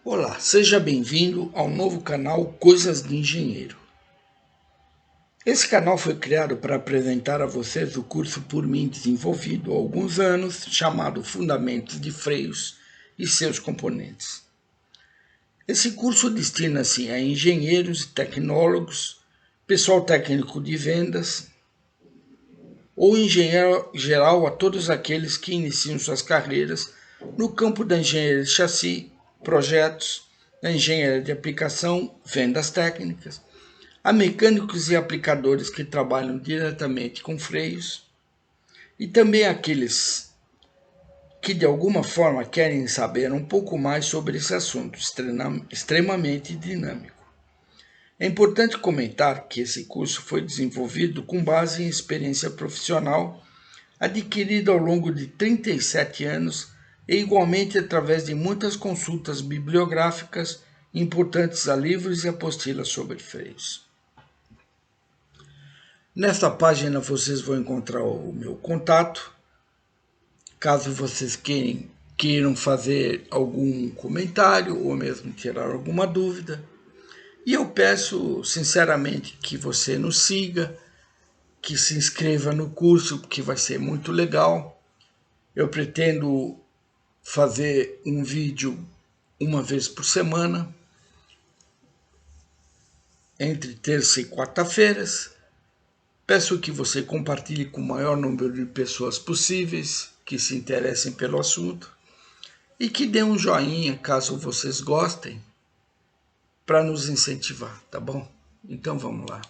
Olá, seja bem-vindo ao novo canal Coisas de Engenheiro. Esse canal foi criado para apresentar a vocês o curso por mim desenvolvido há alguns anos, chamado Fundamentos de Freios e seus componentes. Esse curso destina-se a engenheiros e tecnólogos, pessoal técnico de vendas, ou em geral a todos aqueles que iniciam suas carreiras no campo da engenharia de chassi, projetos, da engenharia de aplicação, vendas técnicas, a mecânicos e aplicadores que trabalham diretamente com freios, e também aqueles que de alguma forma querem saber um pouco mais sobre esse assunto extremamente dinâmico. É importante comentar que esse curso foi desenvolvido com base em experiência profissional adquirida ao longo de 37 anos e igualmente através de muitas consultas bibliográficas importantes a livros e apostilas sobre freios. Nesta página vocês vão encontrar o meu contato, caso vocês queiram fazer algum comentário ou mesmo tirar alguma dúvida. E eu peço sinceramente que você nos siga, que se inscreva no curso, que vai ser muito legal. Eu pretendo fazer um vídeo uma vez por semana, entre terça e quarta-feiras. Peço que você compartilhe com o maior número de pessoas possíveis que se interessem pelo assunto e que dê um joinha caso vocês gostem, para nos incentivar, tá bom? Então vamos lá.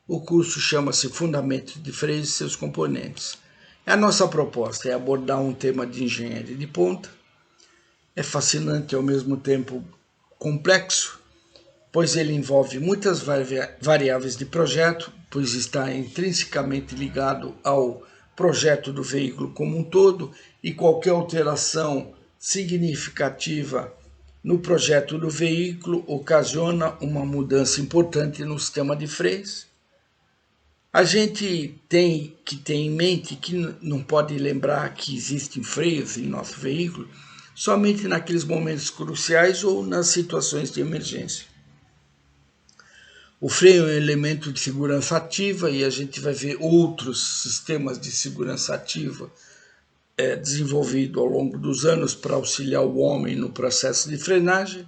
O curso chama-se Fundamentos de Freios e seus componentes. A nossa proposta é abordar um tema de engenharia de ponta. É fascinante e ao mesmo tempo complexo, pois ele envolve muitas variáveis de projeto, pois está intrinsecamente ligado ao projeto do veículo como um todo, e qualquer alteração significativa no projeto do veículo ocasiona uma mudança importante no sistema de freios. A gente tem que ter em mente que não pode lembrar que existem freios em nosso veículo somente naqueles momentos cruciais ou nas situações de emergência. O freio é um elemento de segurança ativa e a gente vai ver outros sistemas de segurança ativa desenvolvidos ao longo dos anos para auxiliar o homem no processo de frenagem.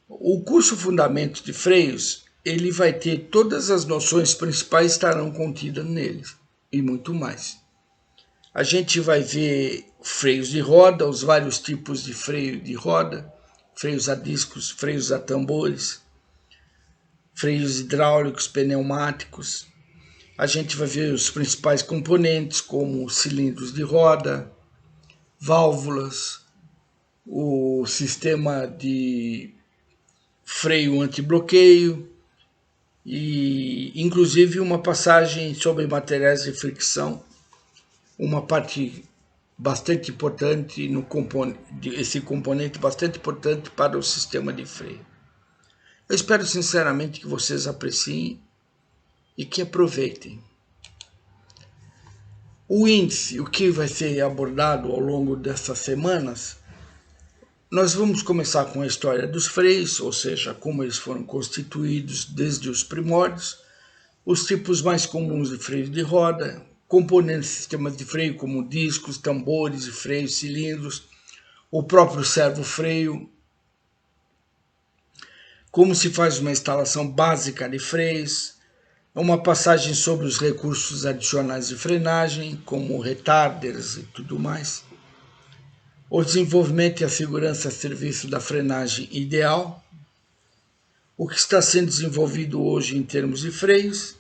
O curso Fundamentos de Freios, ele vai ter todas as noções principais estarão contidas nele e muito mais. A gente vai ver freios de roda, os vários tipos de freio de roda, freios a discos, freios a tambores, freios hidráulicos, pneumáticos. A gente vai ver os principais componentes, como cilindros de roda, válvulas, o sistema de freio antibloqueio e, inclusive, uma passagem sobre materiais de fricção, uma parte bastante importante esse componente bastante importante para o sistema de freio. Eu espero sinceramente que vocês apreciem e que aproveitem. O índice, o que vai ser abordado ao longo dessas semanas, nós vamos começar com a história dos freios, ou seja, como eles foram constituídos desde os primórdios, os tipos mais comuns de freio de roda, componentes de sistemas de freio como discos, tambores, freios, cilindros, o próprio servo-freio, como se faz uma instalação básica de freios, uma passagem sobre os recursos adicionais de frenagem, como retarders e tudo mais, o desenvolvimento e a segurança a serviço da frenagem ideal, o que está sendo desenvolvido hoje em termos de freios,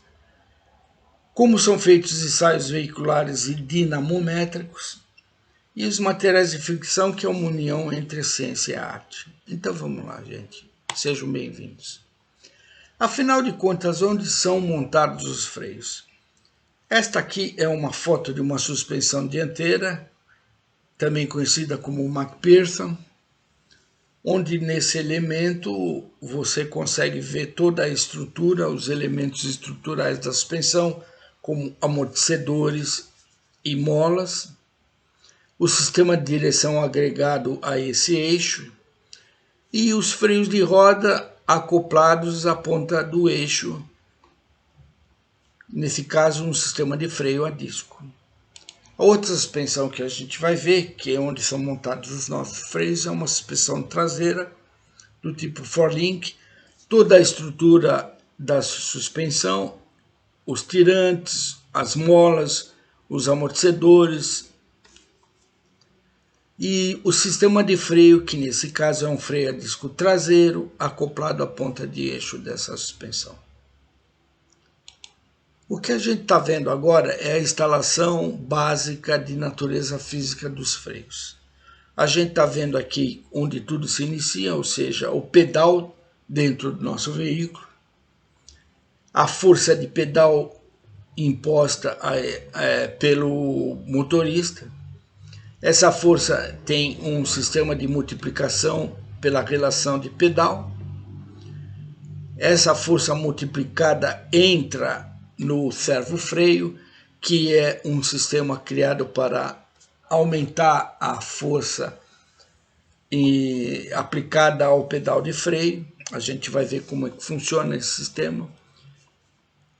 como são feitos ensaios veiculares e dinamométricos, e os materiais de fricção, que é uma união entre a ciência e a arte. Então vamos lá, gente. Sejam bem-vindos. Afinal de contas, onde são montados os freios? Esta aqui é uma foto de uma suspensão dianteira, também conhecida como McPherson, onde nesse elemento você consegue ver toda a estrutura, os elementos estruturais da suspensão, como amortecedores e molas. o sistema de direção agregado a esse eixo e os freios de roda acoplados à ponta do eixo, nesse caso um sistema de freio a disco. A outra suspensão que a gente vai ver, que é onde são montados os nossos freios, é uma suspensão traseira do tipo Forlink. Toda a estrutura da suspensão, os tirantes, as molas, os amortecedores e o sistema de freio, que nesse caso é um freio a disco traseiro acoplado à ponta de eixo dessa suspensão. O que a gente está vendo agora é a instalação básica de natureza física dos freios. A gente está vendo aqui onde tudo se inicia, ou seja, o pedal dentro do nosso veículo, a força de pedal imposta pelo motorista. Essa força tem um sistema de multiplicação pela relação de pedal. Essa força multiplicada entra no servo-freio, que é um sistema criado para aumentar a força aplicada ao pedal de freio. A gente vai ver como é que funciona esse sistema.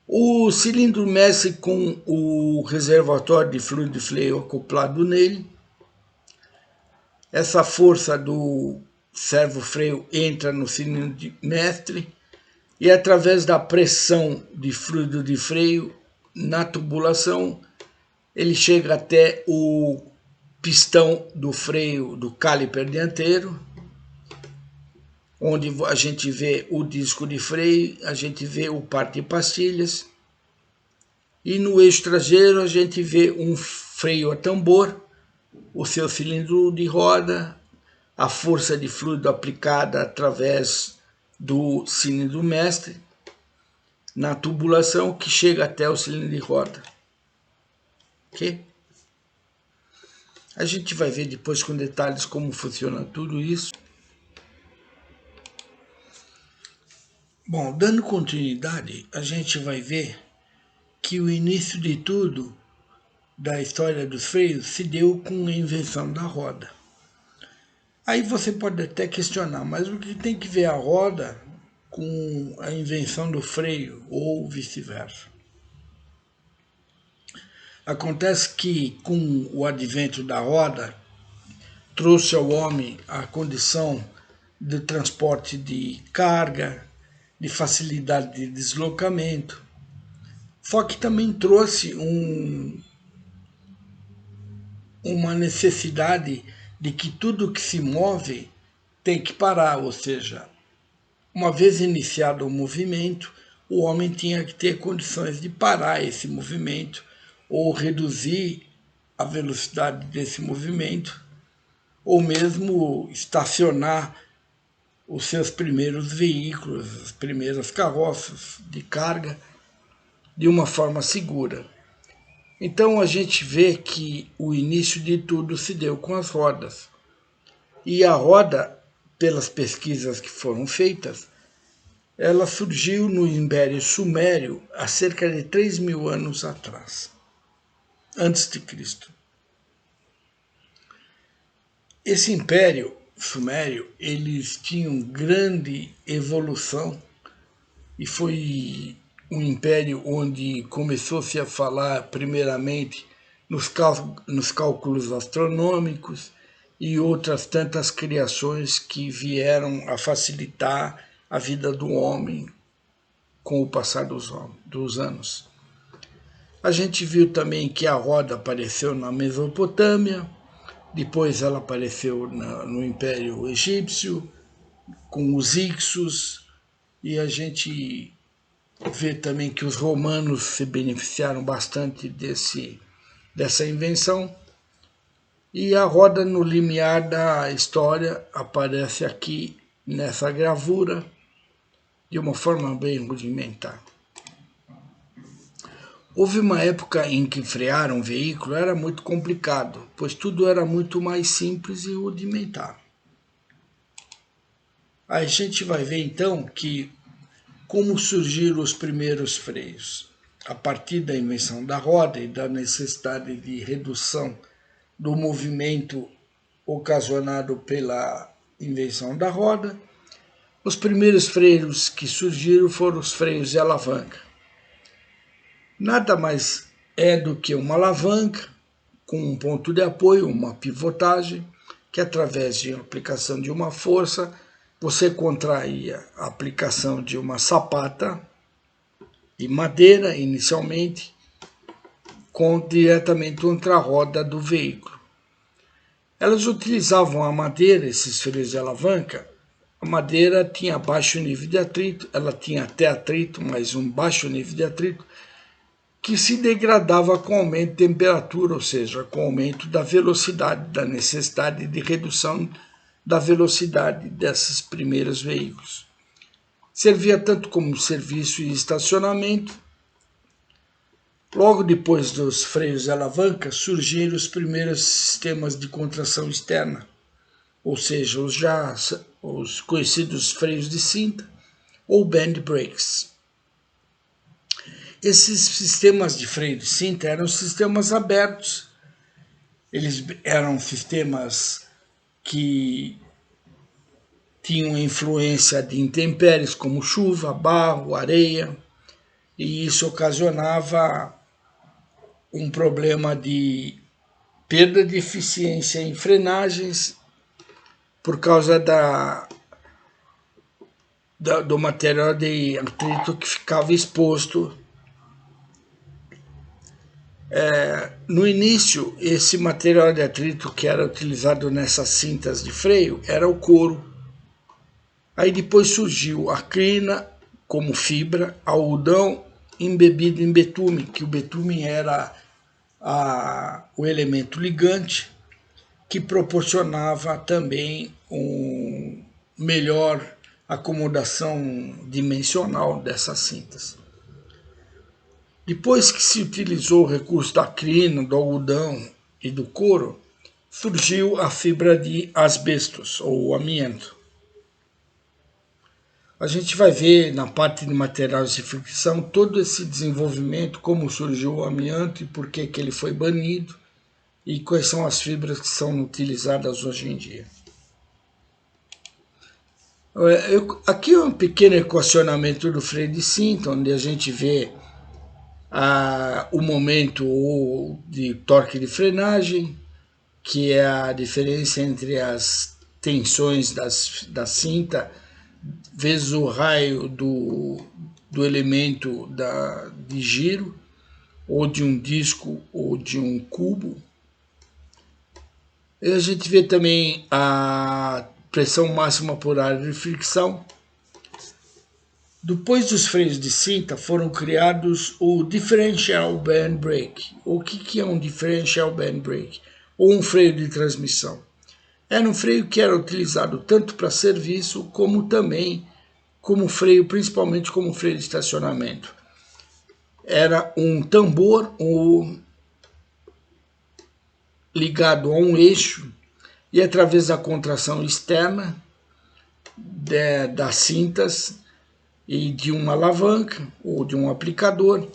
O cilindro mestre com o reservatório de fluido de freio acoplado nele. Essa força do servo-freio entra no cilindro mestre e através da pressão de fluido de freio na tubulação, ele chega até o pistão do freio do caliper dianteiro, onde a gente vê o disco de freio, a gente vê o par de pastilhas, e no eixo traseiro a gente vê um freio a tambor, o seu cilindro de roda, a força de fluido aplicada através do cilindro mestre na tubulação que chega até o cilindro de roda. Ok? A gente vai ver depois com detalhes como funciona tudo isso. Bom, dando continuidade, a gente vai ver que o início de tudo da história dos freios se deu com a invenção da roda. Aí você pode até questionar, mas o que tem que ver a roda com a invenção do freio ou vice-versa? Acontece que com o advento da roda trouxe ao homem a condição de transporte de carga, de facilidade de deslocamento, só que também trouxe uma necessidade de que tudo que se move tem que parar, ou seja, uma vez iniciado o movimento, o homem tinha que ter condições de parar esse movimento ou reduzir a velocidade desse movimento, ou mesmo estacionar os seus primeiros veículos, as primeiras carroças de carga, de uma forma segura. Então a gente vê que o início de tudo se deu com as rodas. E a roda, pelas pesquisas que foram feitas, ela surgiu no Império Sumério há cerca de 3.000 anos atrás, antes de Cristo. Esse Império Sumério, eles tinham grande evolução e foi um império onde começou-se a falar primeiramente nos cálculos astronômicos e outras tantas criações que vieram a facilitar a vida do homem com o passar dos anos. A gente viu também que a roda apareceu na Mesopotâmia, depois ela apareceu no Império Egípcio, com os Ixos, e a gente vê também que os romanos se beneficiaram bastante dessa invenção. E a roda no limiar da história aparece aqui nessa gravura de uma forma bem rudimentar. Houve uma época em que frear um veículo era muito complicado, pois tudo era muito mais simples e rudimentar. A gente vai ver então que como surgiram os primeiros freios, a partir da invenção da roda e da necessidade de redução do movimento ocasionado pela invenção da roda. Os primeiros freios que surgiram foram os freios de alavanca. Nada mais é do que uma alavanca com um ponto de apoio, uma pivotagem, que através de aplicação de uma força, você contraía a aplicação de uma sapata de madeira, inicialmente, diretamente contra a roda do veículo. Elas utilizavam a madeira, esses freios de alavanca. A madeira tinha baixo nível de atrito, ela tinha até atrito, mas um baixo nível de atrito, que se degradava com aumento de temperatura, ou seja, com aumento da velocidade, da necessidade de redução da velocidade desses primeiros veículos. Servia tanto como serviço e estacionamento. Logo depois dos freios de alavanca, surgiram os primeiros sistemas de contração externa, ou seja, os conhecidos freios de cinta ou band brakes. Esses sistemas de freio de cinta eram sistemas abertos. Eles eram sistemas que tinham influência de intempéries como chuva, barro, areia, e isso ocasionava um problema de perda de eficiência em frenagens por causa do material de atrito que ficava exposto. No início, esse material de atrito que era utilizado nessas cintas de freio era o couro. Aí depois surgiu a crina como fibra, algodão embebido em betume, que o betume era o elemento ligante que proporcionava também uma melhor acomodação dimensional dessas cintas. Depois que se utilizou o recurso da crina, do algodão e do couro, surgiu a fibra de asbestos ou amianto. A gente vai ver na parte de materiais de fricção todo esse desenvolvimento, como surgiu o amianto e por que ele foi banido e quais são as fibras que são utilizadas hoje em dia. Aqui é um pequeno equacionamento do freio de cinta, onde a gente vê o momento de torque de frenagem, que é a diferença entre as tensões da cinta vezes o raio do elemento de giro, ou de um disco ou de um cubo. E a gente vê também a pressão máxima por área de fricção. Depois dos freios de cinta foram criados o Differential Band Brake. O que é um Differential Band Brake? Ou um freio de transmissão. Era um freio que era utilizado tanto para serviço como também como freio, principalmente como freio de estacionamento. Era um tambor ligado a um eixo e através da contração externa das cintas e de uma alavanca ou de um aplicador,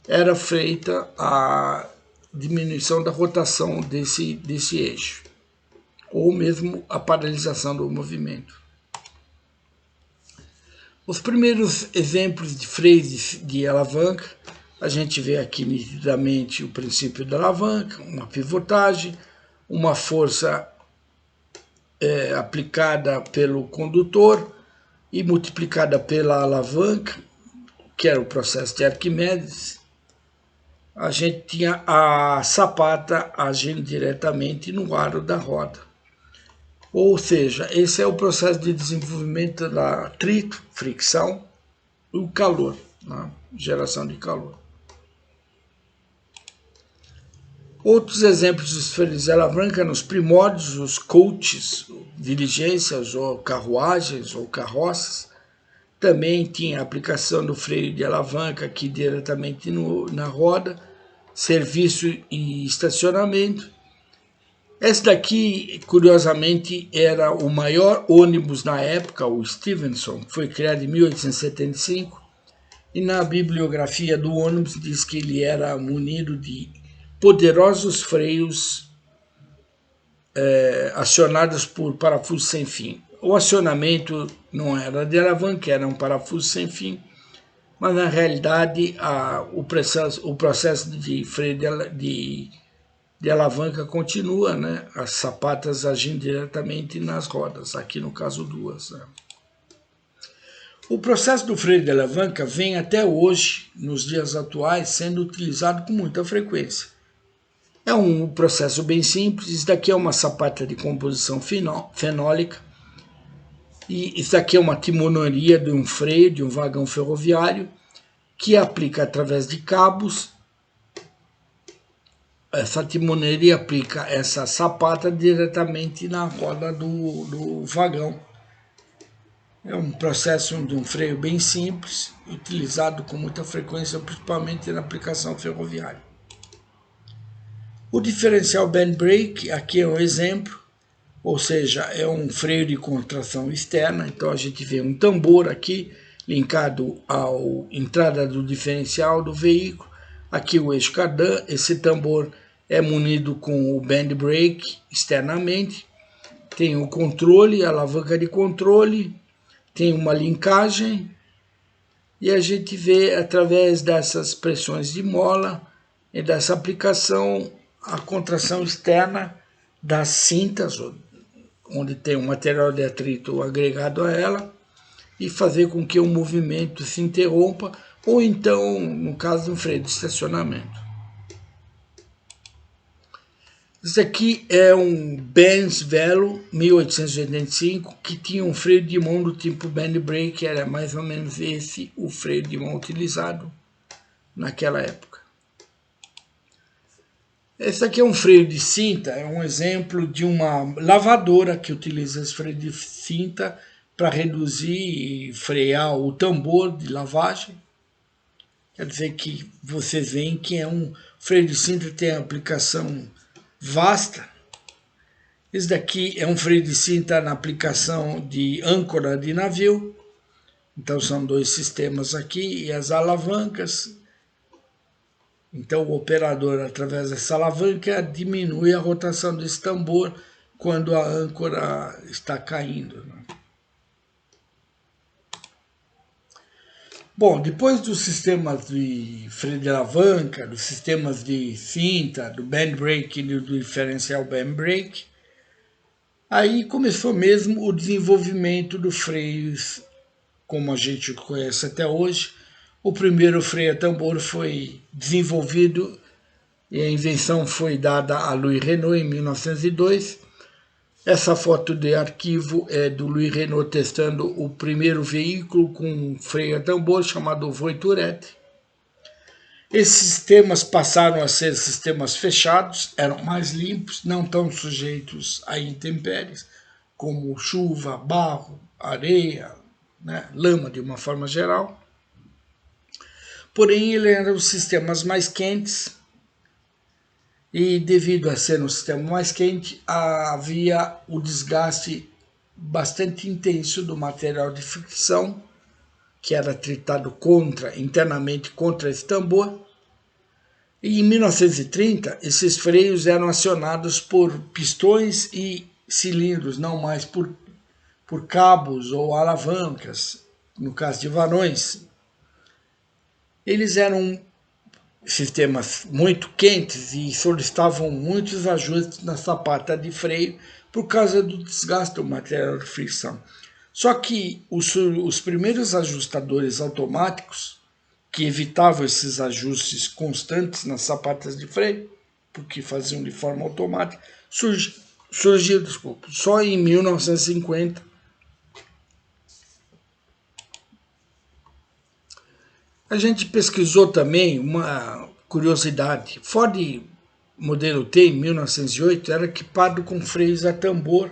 era feita a diminuição da rotação desse eixo, ou mesmo a paralisação do movimento. Os primeiros exemplos de freios de alavanca, a gente vê aqui nitidamente o princípio da alavanca, uma pivotagem, uma força aplicada pelo condutor e multiplicada pela alavanca, que era o processo de Arquimedes. A gente tinha a sapata agindo diretamente no aro da roda. Ou seja, esse é o processo de desenvolvimento da atrito, fricção e o calor, né? Geração de calor. Outros exemplos dos freios de alavanca nos primórdios, os coaches, diligências ou carruagens ou carroças, também tinha a aplicação do freio de alavanca aqui diretamente na roda, serviço e estacionamento. Esse daqui, curiosamente, era o maior ônibus na época, o Stephenson, que foi criado em 1875, e na bibliografia do ônibus diz que ele era munido de poderosos freios acionadas por parafuso sem fim. O acionamento não era de alavanca, era um parafuso sem fim, mas na realidade o processo de freio de alavanca continua, né? As sapatas agindo diretamente nas rodas, aqui no caso duas. Né? O processo do freio de alavanca vem até hoje, nos dias atuais, sendo utilizado com muita frequência. É um processo bem simples. Isso daqui é uma sapata de composição fenólica. E isso aqui é uma timonaria de um freio, de um vagão ferroviário, que aplica através de cabos. Essa timonaria aplica essa sapata diretamente na roda do vagão. É um processo de um freio bem simples, utilizado com muita frequência, principalmente na aplicação ferroviária. O diferencial band brake, aqui é um exemplo, ou seja, é um freio de contração externa. Então a gente vê um tambor aqui linkado à entrada do diferencial do veículo. Aqui o eixo cardan, esse tambor é munido com o band brake externamente. Tem o controle, a alavanca de controle, tem uma linkagem e a gente vê através dessas pressões de mola e dessa aplicação a contração externa das cintas, onde tem um material de atrito agregado a ela, e fazer com que o movimento se interrompa, ou então, no caso de um freio de estacionamento. Isso aqui é um Benz Velo 1885, que tinha um freio de mão do tipo band brake, era mais ou menos esse o freio de mão utilizado naquela época. Esse aqui é um freio de cinta, é um exemplo de uma lavadora que utiliza esse freio de cinta para reduzir e frear o tambor de lavagem. Quer dizer que vocês veem que é um freio de cinta que tem aplicação vasta. Esse daqui é um freio de cinta na aplicação de âncora de navio. Então são dois sistemas aqui e as alavancas. Então o operador, através dessa alavanca, diminui a rotação desse tambor quando a âncora está caindo. Bom, depois dos sistemas de freio de alavanca, dos sistemas de cinta, do band brake e do diferencial band brake, aí começou mesmo o desenvolvimento dos freios como a gente conhece até hoje. O primeiro freio a tambor foi desenvolvido e a invenção foi dada a Louis Renault em 1902. Essa foto de arquivo é do Louis Renault testando o primeiro veículo com freio a tambor chamado Voiturette. Esses sistemas passaram a ser sistemas fechados, eram mais limpos, não tão sujeitos a intempéries, como chuva, barro, areia, né, lama de uma forma geral. Porém, ele eram os sistemas mais quentes e, devido a ser um sistema mais quente, havia o desgaste bastante intenso do material de fricção, que era tritado internamente contra esse tambor. E em 1930, esses freios eram acionados por pistões e cilindros, não mais por cabos ou alavancas, no caso de varões. Eles eram sistemas muito quentes e solicitavam muitos ajustes na sapata de freio por causa do desgaste do material de fricção. Só que os primeiros ajustadores automáticos, que evitavam esses ajustes constantes nas sapatas de freio, porque faziam de forma automática, surgiu só em 1950. A gente pesquisou também uma curiosidade. Ford modelo T, em 1908, era equipado com freios a tambor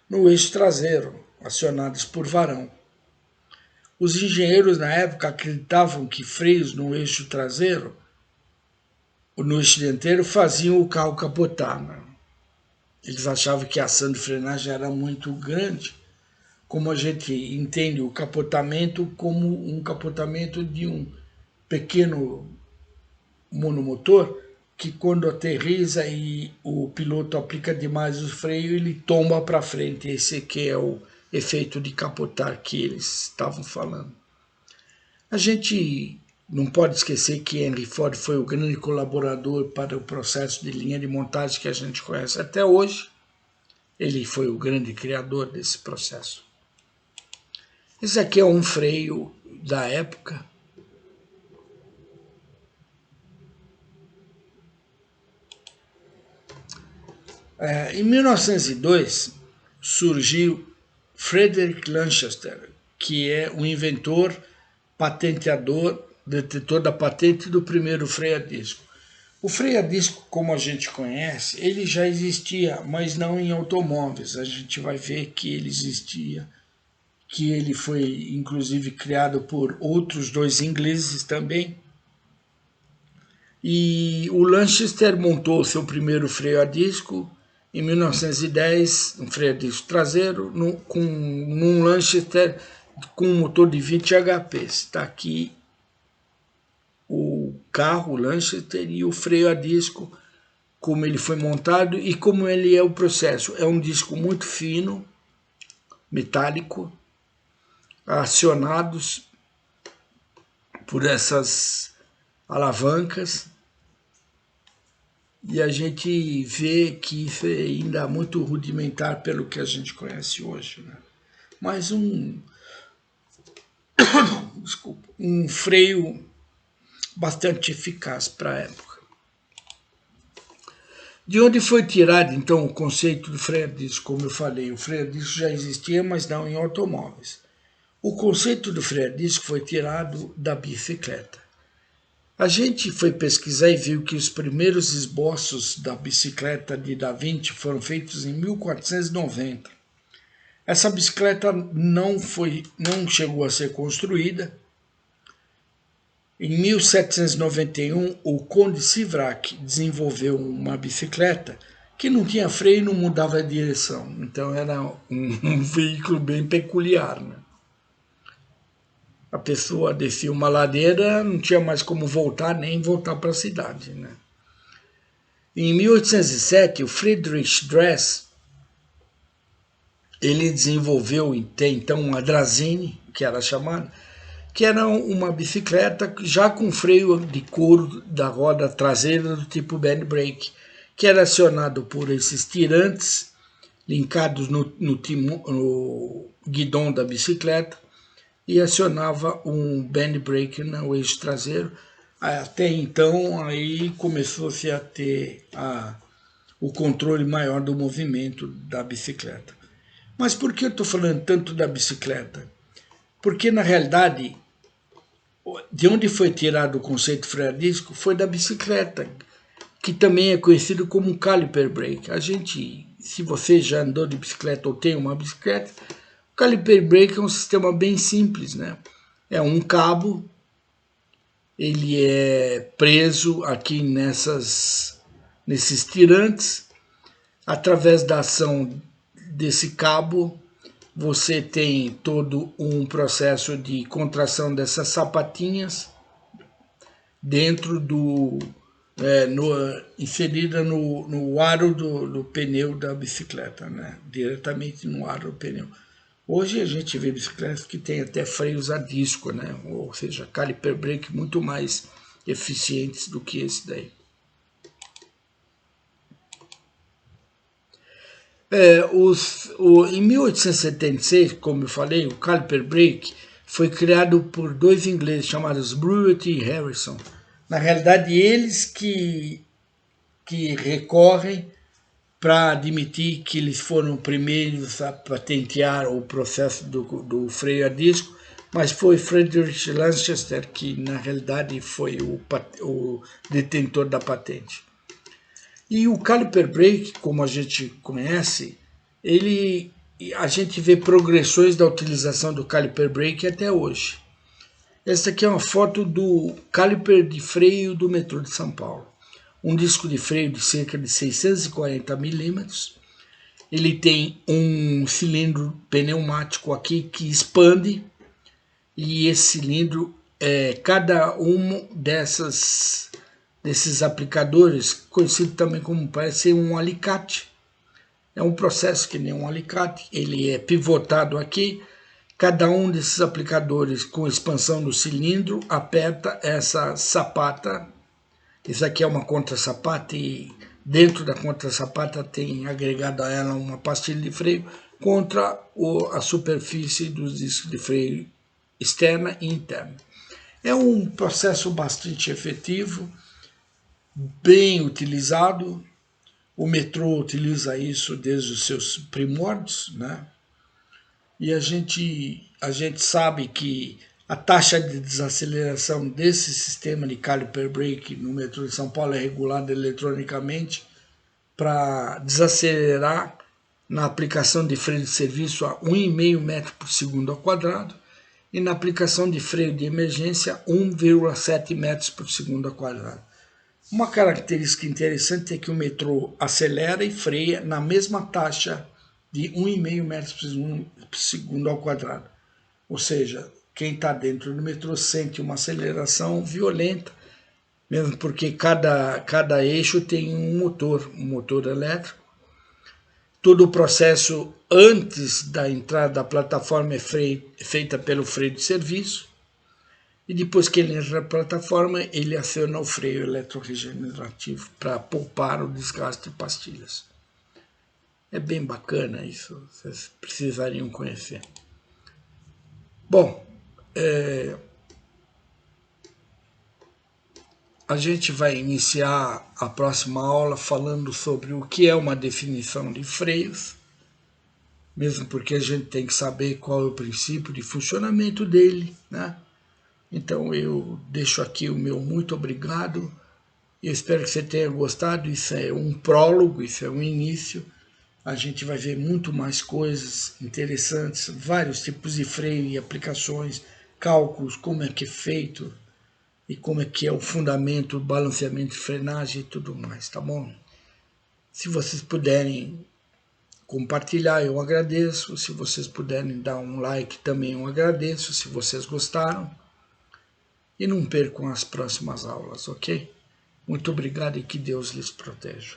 no eixo traseiro, acionados por varão. Os engenheiros na época acreditavam que freios no eixo traseiro, ou no eixo dianteiro, faziam o carro capotar. Né? Eles achavam que a ação de frenagem era muito grande, como a gente entende o capotamento como um capotamento de um pequeno monomotor, que quando aterriza e o piloto aplica demais o freio, ele tomba para frente. Esse aqui é o efeito de capotar que eles estavam falando. A gente não pode esquecer que Henry Ford foi o grande colaborador para o processo de linha de montagem que a gente conhece até hoje. Ele foi o grande criador desse processo. Esse aqui é um freio da época. Em 1902 surgiu Frederick Lanchester, que é o inventor, patenteador, detentor da patente do primeiro freio a disco. O freio a disco, como a gente conhece, ele já existia, mas não em automóveis. A gente vai ver que ele existia, que ele foi inclusive criado por outros dois ingleses também. E o Lanchester montou seu primeiro freio a disco em 1910, um freio a disco traseiro, num Lanchester com um motor de 20 HP. Está aqui o carro, o Lanchester, e o freio a disco, como ele foi montado e como ele é o processo. É um disco muito fino, metálico, acionados por essas alavancas, e a gente vê que isso é ainda muito rudimentar pelo que a gente conhece hoje, né? Mas um freio bastante eficaz para a época. De onde foi tirado, então, o conceito do freio a disco? Como eu falei, o freio a disco já existia, mas não em automóveis. O conceito do freio a disco foi tirado da bicicleta. A gente foi pesquisar e viu que os primeiros esboços da bicicleta de Da Vinci foram feitos em 1490. Essa bicicleta não chegou a ser construída. Em 1791, o Conde Sivrak desenvolveu uma bicicleta que não tinha freio e não mudava a direção. Então era um veículo bem peculiar, né? A pessoa descia uma ladeira, não tinha mais como voltar, nem voltar para a cidade, né? Em 1807, o Friedrich Dress, ele desenvolveu então a Drazzini, que era chamada, que era uma bicicleta já com freio de couro da roda traseira do tipo band brake, que era acionado por esses tirantes linkados no guidão da bicicleta, e acionava um band brake no eixo traseiro. Até então, aí começou-se a ter o controle maior do movimento da bicicleta. Mas por que eu estou falando tanto da bicicleta? Porque, na realidade, de onde foi tirado o conceito freio a disco foi da bicicleta, que também é conhecido como caliper brake. Se você já andou de bicicleta ou tem uma bicicleta, o caliper brake é um sistema bem simples, né? É um cabo, ele é preso aqui nesses tirantes. Através da ação desse cabo, você tem todo um processo de contração dessas sapatinhas dentro inserida no aro do pneu da bicicleta, né? Diretamente no aro do pneu. Hoje a gente vê bicicletas que tem até freios a disco, né? Ou seja, caliper brake muito mais eficientes do que esse daí. Em 1876, como eu falei, o caliper brake foi criado por dois ingleses chamados Brewitt e Harrison. Na realidade, eles que recorrem para admitir que eles foram os primeiros a patentear o processo do freio a disco, mas foi Friedrich Lanchester que, na realidade, foi o detentor da patente. E o caliper brake, como a gente conhece, a gente vê progressões da utilização do caliper brake até hoje. Essa aqui é uma foto do caliper de freio do metrô de São Paulo. Um disco de freio de cerca de 640 milímetros. Ele tem um cilindro pneumático aqui que expande, e esse cilindro, cada um desses desses aplicadores, conhecido também como parece um alicate. É um processo que nem um alicate, ele é pivotado aqui. Cada um desses aplicadores com expansão do cilindro aperta essa sapata. Isso aqui é uma contra-sapata e dentro da contra-sapata tem agregado a ela uma pastilha de freio contra a superfície dos discos de freio externa e interna. É um processo bastante efetivo, bem utilizado. O metrô utiliza isso desde os seus primórdios, né? E a gente sabe que a taxa de desaceleração desse sistema de caliper brake no metrô de São Paulo é regulada eletronicamente para desacelerar na aplicação de freio de serviço a 1,5 metro por segundo ao quadrado e na aplicação de freio de emergência 1,7 metros por segundo ao quadrado. Uma característica interessante é que o metrô acelera e freia na mesma taxa de 1,5 metros por segundo ao quadrado. Ou seja, quem está dentro do metrô sente uma aceleração violenta, mesmo porque cada eixo tem um motor elétrico. Todo o processo antes da entrada da plataforma é feita pelo freio de serviço. E depois que ele entra na plataforma, ele aciona o freio eletroregenerativo para poupar o desgaste de pastilhas. É bem bacana isso, vocês precisariam conhecer. Bom, a gente vai iniciar a próxima aula falando sobre o que é uma definição de freios, mesmo porque a gente tem que saber qual é o princípio de funcionamento dele, né? Então eu deixo aqui o meu muito obrigado. Eu espero que você tenha gostado. Isso é um prólogo, isso é um início. A gente vai ver muito mais coisas interessantes, vários tipos de freio e aplicações, cálculos, como é que é feito e como é que é o fundamento, o balanceamento de frenagem e tudo mais, tá bom? Se vocês puderem compartilhar, eu agradeço. Se vocês puderem dar um like, também eu agradeço, se vocês gostaram. E não percam as próximas aulas, ok? Muito obrigado e que Deus lhes proteja.